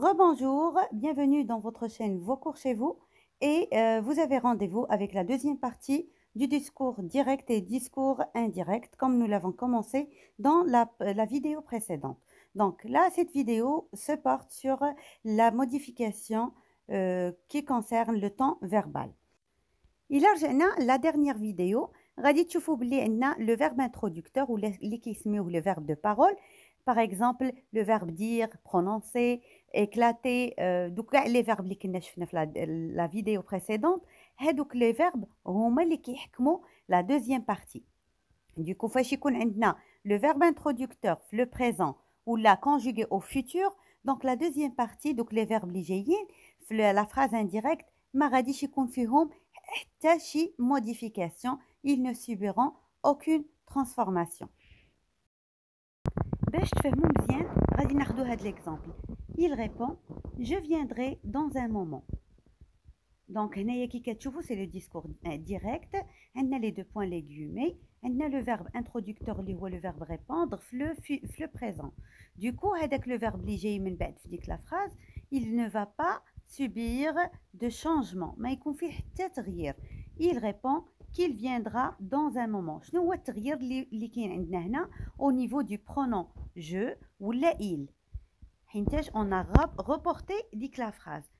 Rebonjour, bienvenue dans votre chaîne Vos cours chez vous et vous avez rendez-vous avec la deuxième partie du discours direct et discours indirect comme nous l'avons commencé dans la vidéo précédente. Donc là, cette vidéo se porte sur la modification qui concerne le temps verbal. إلا رجعنا la dernière vidéo غادي تشوفوا بلي عندنا le verbe introducteur ou اللي كيسميوه le verbe de parole. Par exemple, le verbe dire, prononcer, éclater, دوك كاع les verbes اللي كنا شفنا في la vidéo précédente هادوك les verbes هما اللي كيحكموا la deuxième partie. Du coup فاش يكون عندنا le verbe introducteur في le présent ou la conjugué au futur, donc la deuxième partie دوك les verbes اللي جايين في la phrase indirecte ما غاديش يكون فيهم حتى شي modification, ils ne subiront aucune transformation. باش تفهموا مزيان غادي ناخذوا هذا l'exemple. Il répond je viendrai dans un moment. Donc هنايا كي كتشوفوا c'est le discours direct. عندنا les deux points les guillemets, عندنا le verbe introducteur اللي هو le verbe répondre في le présent. Du coup هذاك le verbe اللي جاي من بعد في ديك la phrase, il ne va pas subir de changement, ما يكون فيه حتى تغيير. Il répond qu'il viendra dans un moment. شنو هو التغيير اللي كاين عندنا هنا au niveau du pronom je ولا il حينتاش on a reporté ديك la phrase.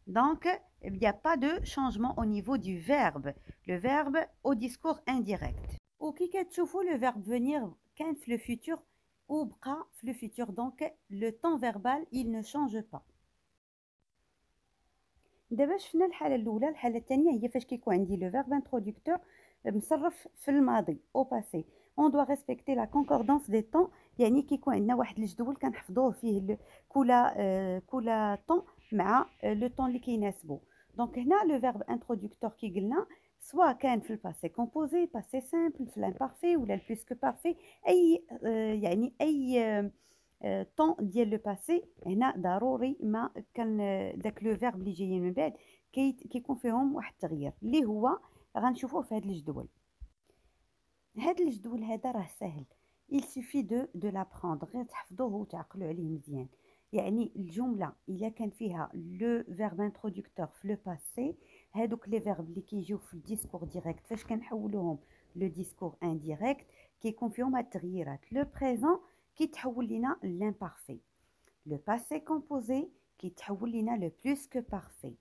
Donc il n'y a pas de changement au niveau du verbe, le verbe au discours indirect. وكي كتشوفوا le verbe venir كان في le futur ou بقى في le futur, donc le temps verbal il ne change pas. دابا شفنا الحاله الاولى. الحاله الثانيه هي فاش كيكون عندي لو فيرب انترودكتور مصرف في الماضي او باسي. اون دو ريسبكتي لا كونكوردونس دي طون، يعني كيكون عندنا واحد الجدول كنحفظوه فيه كل طون مع لو طون اللي كيناسبو. دونك هنا لو فيرب انترودكتور كي قلنا سواء كان في الباسي كومبوزي، باسي سامبل، في الامبارفي ولا البلوس كو بارفي، اي يعني اي طون ديال لو باسي هنا ضروري ما كان داك لو فيرب اللي جايين من بعد كيكون فيهم واحد التغيير اللي هو غنشوفوه في هذا الجدول. هذا الجدول هذا راه سهل، il suffit de l'apprendre، غير تحفظوه وتعقلوا عليه مزيان. يعني الجمله الا كان فيها لو فيرب انترودكتور في لو باسي، هادوك لي فيرب اللي كيجيو في الديسكور ديريكت فاش كنحولوهم لو ديسكور انديريكت كيكون فيهم هاد التغييرات. لو بريزون كيتحول لينا l'imparfait, le passé composé كيتحول لينا le plus que parfait,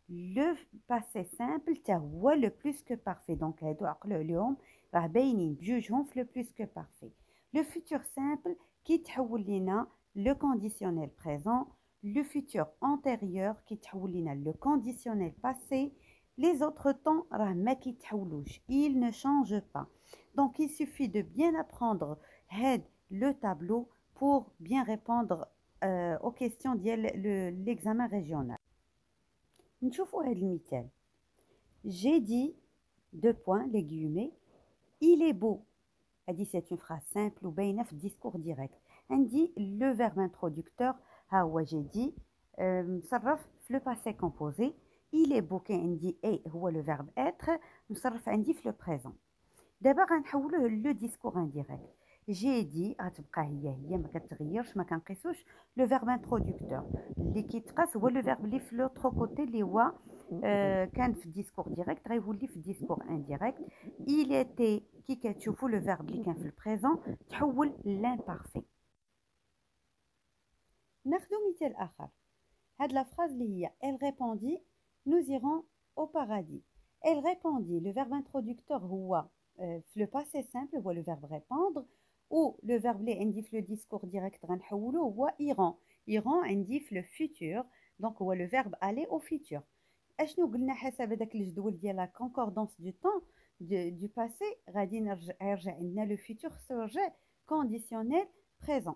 le passé simple تا هو le plus que parfait. دونك هادو عقلوا عليهم راه باينين بجوجهم في le plus que parfait. le futur simple كيتحول لينا le conditionnel présent, le futur antérieur كيتحول لينا le conditionnel passé. les autres temps راه ما كيتحولوش, ils ne changent pas. donc il suffit de bien apprendre le tableau pour bien répondre aux questions de l'examen régional. نشوفوا هذا المثال. J'ai dit, deux points, les guillemets, il est beau. C'est une phrase simple ou باينه في discours direct. عندي le verbe introducteur ها هو j'ai dit مصرف في le passé composé. il est beau كاين عندي et هو le verbe être مصرف عندي في le présent. دابا غنحولوه le discours indirect. j'ai dit غتبقى هي ما كتغيرش ما كنقيسوش لو فيرب انترودكتور اللي كيتقاس هو لو فيرب اللي في لوطرو كوتي اللي هو كان في الديسكور ديريكت غيولي في الديسكور انديريكت. il était كي كتشوفوا لو فيرب اللي كان في البريزون تحول لامبارفي. ناخذ مثال اخر. هاد لا فراز اللي هي elle répondit nous irons au paradis. elle répondit le verbe introducteur هو في لو باسي سامبل هو لو فيرب répondre ou le verbe اللي عندي في لو ديسكور ديريكت غنحولوه هو iront. iront عندي في لو فيتور دونك هو لو فيرب aller au futur. اشنو قلنا حسب هذاك الجدول ديال لا كونكوردونس دو طون دو باسي غادي يرجع عندنا لو فيتور خصو يرجع كونديسيونيل بريزون.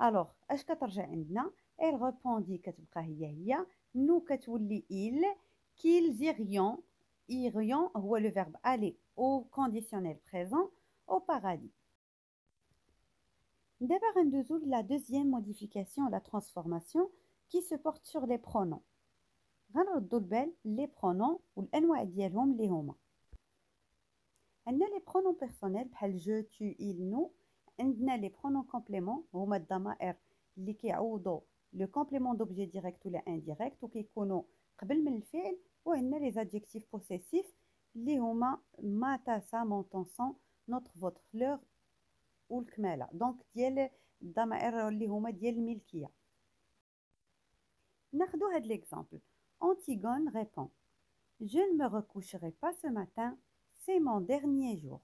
الوغ اش كترجع عندنا elle répondit كتبقى هي نو كتولي il qu'ils irions. irions هو لو فيرب aller au conditionnel présent au paradis. D'abord, غندوزو la deuxième modification, la transformation qui se porte sur les pronoms. غنردو البال les pronoms والانواع ديالهم اللي هما عندنا les pronoms personnels بحال je, tu, il, nous. عندنا les pronoms compléments هما الضمائر اللي كيعوضوا le complément d'objet direct ou indirect وكيكونوا قبل من الفعل وعندنا les adjectifs possessifs اللي هما ما تا سا مون طون سون نوتر فوتر فلور والكماله دونك ديال الضمائر اللي هما ديال الملكيه. ناخذ هاد l'exemple. Antigone répond: je ne me recoucherai pas ce matin, c'est mon dernier jour.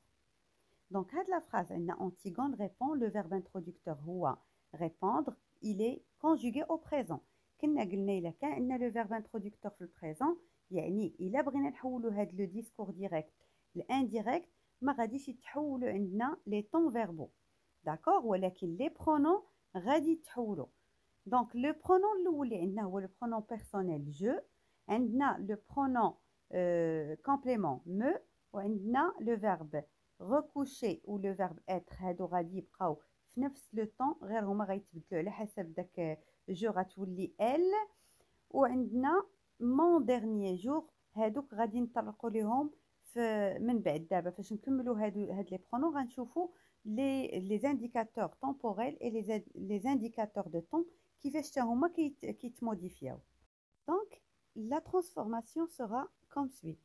Donc هاد la phrase عندنا Antigone répond, le verbe introducteur هو répondre, il est conjugué au présent. كنا قلنا إلا كان عندنا le verbe introducteur في البريزون يعني إلا بغينا نحولو هاد لو ديسكور ديريكت لانديريكت ما غاديش يتحولوا عندنا لي طون فيربو داكوغ ولكن لي برونون غادي يتحولوا. دونك لو برونون الاول اللي عندنا هو لو برونون بيرسونيل جو، عندنا لو برونون كومبليمون مو، وعندنا لو فيرب recoucher ou le verbe être هادو غادي يبقاو في نفس لو طون غير هما غيتبدلوا على حسب داك جو غتولي ال. وعندنا مون ديرنيي جور هادوك غادي نطرقوا ليهم من بعد دابا فاش نكملوا هاد لي برونون غنشوفوا لي زانديكاتور طومبوريل اي لي زانديكاتور دو طون كيفاش حتى هما كيتموديفياو. دونك لا ترانسفورماسيون سera comme suit.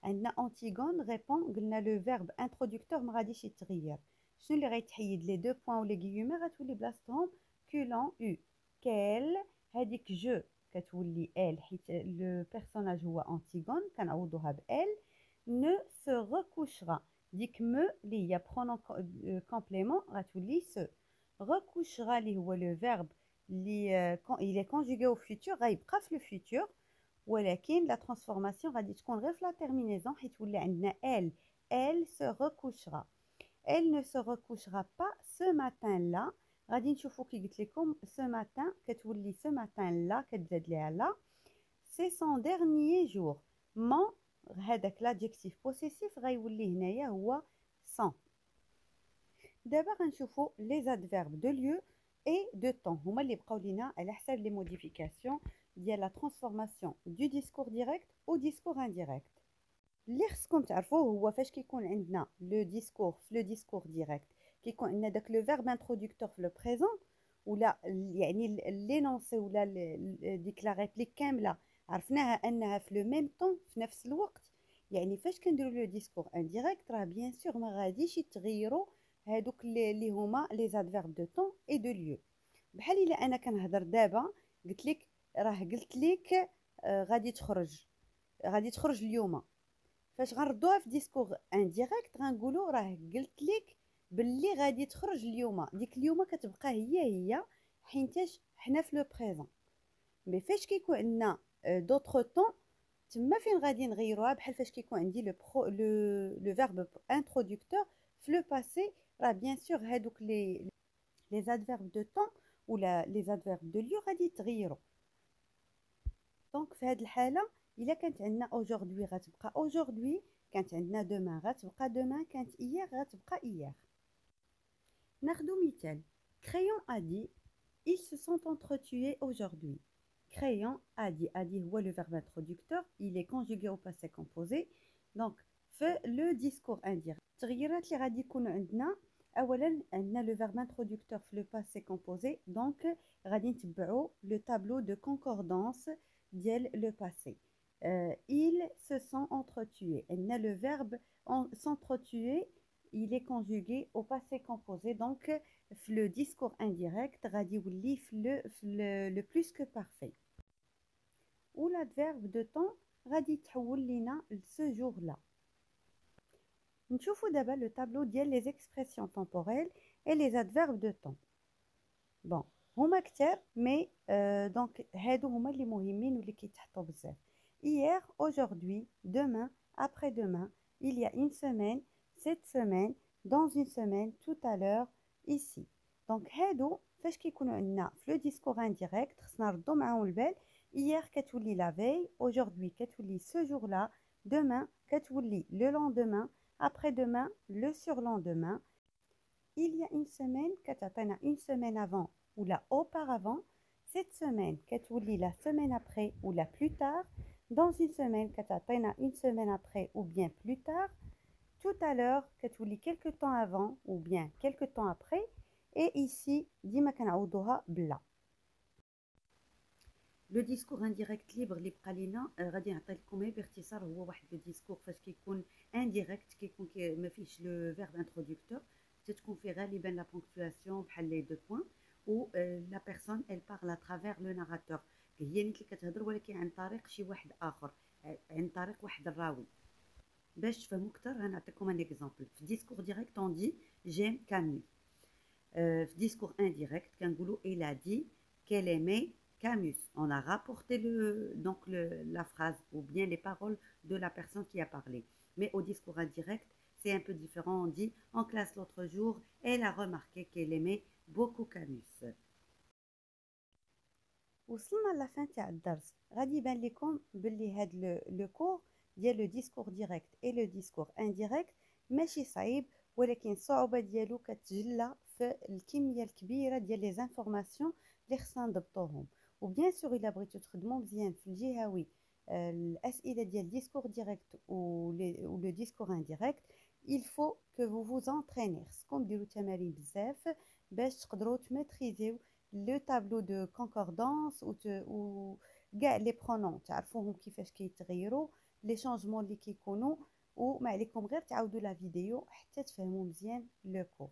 عندنا Antigone répond قلنا لو فيرب انترودكتور ما غاديش يتغير. شنو اللي غيتحيد لي دو بوين ولا غيومي غتولي بلاصتهم كولون او كيل. هذيك جو كتولي ال حيت لو بيرسوناج هو انتيغون كنعوضوها ب ال. ne se recouchera ديك مو اللي هي برونون كومبليمون غتولي سو. recouchera اللي هو لو فيرب اللي il est conjugué au futur غيبقى في لو futur ولكن لا ترانسفورماسيون غادي تكون غير في لا تيرمينيزون حيت ولي عندنا elle se recouchera. elle ne se recouchera pas ce matin là. غادي نشوفوا كي قلت لكم ce matin كتولي ce matin là كتزاد ليها لا. c'est son dernier jour. mon هذاك l'adjectif possessif غيولي هنايا هو son. دابا غنشوفوا les adverbes de lieu et de temps هما اللي بقاو لينا على حساب لي موديفيكاسيون ديال لا ترانسفورماسيون دو ديسكور ديريكت او ديسكور انديريكت. اللي خصكم تعرفوه هو فاش كيكون عندنا لو ديسكور في لو ديسكور ديريكت كيكون عندنا داك لو فيرب انترودكتور في لو بريزون ولا يعني لينونسي ولا ديك لا ريبليك كامله عرفناها انها في لو ميم طون في نفس الوقت. يعني فاش كنديروا لو ديسكور انديريكت راه بيان سور ما غاديش يتغيروا هادوك اللي هما لي زادفيرب دو طون اي دو ليو. بحال الا انا كنهضر دابا قلت لك راه قلت لك غادي تخرج اليوم، فاش غنردوها في ديسكور انديريكت غنقولوا راه قلت لك باللي غادي تخرج اليوم. ديك اليوم كتبقى هي حينتاش حنا في لو بريزون. مي فاش كيكون عندنا دوطخ طون تما فين غادي نغيروها بحال فاش كيكون عندي لو فيرب انترودكتور في لو باسي راه بيان سور هادوك لي زادفيرب دو طون ولا لي زادفيرب دو ليو غادي يتغيروا. دونك في هذه الحاله الا كانت عندنا aujourd'hui غتبقى aujourd'hui، كانت عندنا demain غتبقى demain، كانت hier غتبقى hier. ناخذ مثال. Crayon a dit ils se sont entretués aujourd'hui. Crayon a dit هو le verbe introducteur، il est conjugué au passé composé. donc في le discours indirect التغييرات اللي غادي يكونوا عندنا اولا عندنا لو فيرب انترودكتور في لو باسي كومبوزي دونك غادي نتبعوا لو تابلو دو كونكوردانس ديال لو باسي. ils se sont entretués. عندنا لو فيرب s'entretuer il est conjugué au passé composé donc في لو ديسكور انديريكت غادي يولي في لو بلوس كو بارفي. و l'adverbe de temps غادي يتحول لينا لسو جور لا. نشوفوا دابا لو طابلو ديال لي زيكسبرسيون طومبوريل اي لي adverbes de temps. بون هما كتار مي دونك هادو هما اللي مهمين واللي كيتحطوا بزاف. hier, aujourd'hui, demain, après-demain, il y a une semaine, cette semaine, dans une semaine, tout à l'heure, ici. donc هادو فاش كيكونوا عندنا في لو ديسكور انديريكت خصنا نردو معاهم البال. hier كتولي la veille, aujourd'hui كتولي ce jour là, demain كتولي le lendemain, après-demain le surlendemain. il y a une semaine كتعطينا une semaine avant ou la auparavant. cette semaine كتولي la semaine après ou la plus tard. dans une semaine كتعطينا une semaine après ou bien plus tard. tout à l'heure كتولي quelque temps avant ou bien quelque temps après. et ici ديما كنعوضوها بلا. لو ديسكور انديريكت ليبر اللي بقى لينا غادي نعطي لكم غير باختصار. هو واحد لو ديسكور فاش كيكون انديريكت، كيكون ما فيهش لو فيرب انترودكتور، تتكون فيه غالبا لا بونكتواسيون بحال لي دو بوين، و لا بيرسون elle parle à travers le narrateur، هي اللي كتهضر ولكن عن طريق شي واحد اخر، عن طريق واحد الراوي. باش تفهموا اكثر غنعطيكم ان اكزامبل. في ديسكور ديريكت اون دي جيم كامي، في discours indirect, كنقولوا il a dit qu'elle aimait Camus. On a rapporté la phrase ou bien les paroles de la personne qui a parlé. Mais au discours indirect, c'est un peu différent. On dit en classe l'autre jour, elle a remarqué qu'elle aimait beaucoup Camus. وصلنا لافان تاع الدرس. غادي يبان لكم باللي هاد لو كور ديال لو ديسكور ديريكت اي لو ديسكور انديريكت ماشي صعيب، ولكن الصعوبه ديالو كتجلى في الكميه الكبيره ديال لي زانفورماسيون اللي خصنا نضبطوهم. وبيان سور الا بغيتو تخدموا مزيان في الجهوي الاسئله ديال ديسكور ديريكت و لو ديسكور انديريكت، il faut que vous vous entraînez. خصكم ديروا تمارين بزاف باش تقدروا تماتريزيو لو تابلو دو كونكوردونس و كاع لي برونون تعرفوهم كيفاش كيتغيروا، لي شونجمون اللي كيكونوا. وما عليكم غير تعاودوا لا فيديو حتى تفهموا مزيان لو كور.